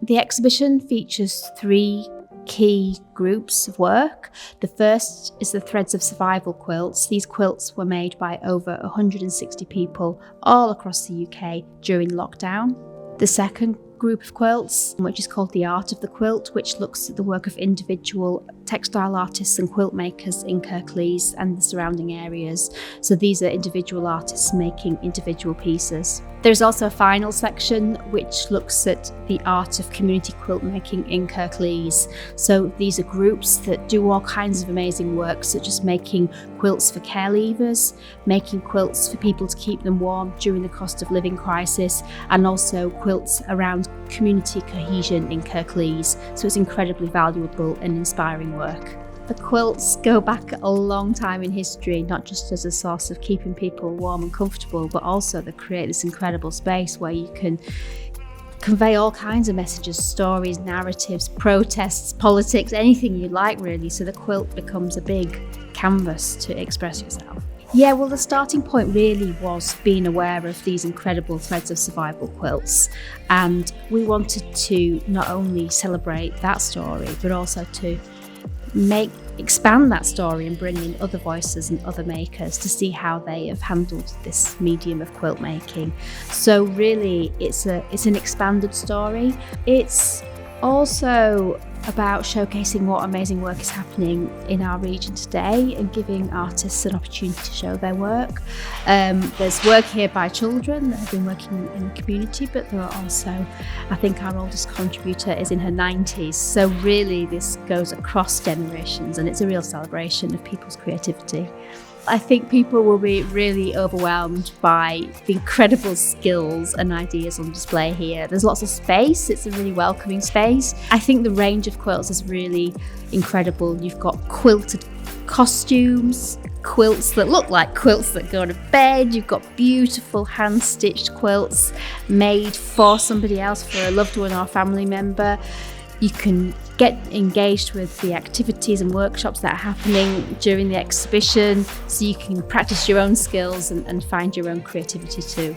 The exhibition features 3 key groups of work. The first is the Threads of Survival quilts. These quilts were made by over 160 people all across the UK during lockdown. The second group of quilts, which is called the Art of the Quilt, which looks at the work of individual textile artists and quilt makers in Kirklees and the surrounding areas. So these are individual artists making individual pieces. There's also a final section which looks at the art of community quilt making in Kirklees. So these are groups that do all kinds of amazing work, such as making quilts for care leavers, making quilts for people to keep them warm during the cost of living crisis, and also quilts around community cohesion in Kirklees. So it's incredibly valuable and inspiring work. The quilts go back a long time in history, not just as a source of keeping people warm and comfortable, but also they create this incredible space where you can convey all kinds of messages, stories, narratives, protests, politics, anything you like really. So the quilt becomes a big canvas to express yourself. Yeah, well, the starting point really was being aware of these incredible Threads of Survival quilts. And we wanted to not only celebrate that story, but also to expand that story and bring in other voices and other makers to see how they have handled this medium of quilt making. So really it's an expanded story. It's also about showcasing what amazing work is happening in our region today and giving artists an opportunity to show their work. There's work here by children that have been working in the community, but there are also, I think our oldest contributor is in her 90s. So really this goes across generations and it's a real celebration of people's creativity. I think people will be really overwhelmed by the incredible skills and ideas on display here. There's lots of space, it's a really welcoming space. I think the range of quilts is really incredible. You've got quilted costumes, quilts that look like quilts that go to bed. You've got beautiful hand-stitched quilts made for somebody else, for a loved one or family member. You can get engaged with the activities and workshops that are happening during the exhibition, so you can practice your own skills and find your own creativity too.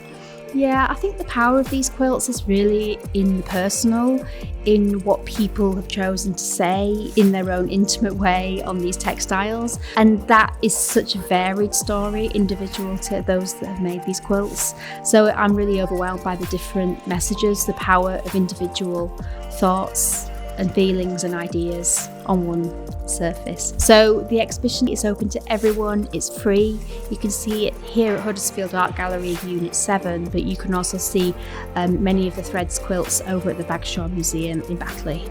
Yeah, I think the power of these quilts is really in the personal, in what people have chosen to say in their own intimate way on these textiles. And that is such a varied story, individual to those that have made these quilts. So I'm really overwhelmed by the different messages, the power of individual thoughts and feelings and ideas on one surface. So the exhibition is open to everyone, it's free. You can see it here at Huddersfield Art Gallery Unit 7, but you can also see many of the Threads quilts over at the Bagshaw Museum in Batley.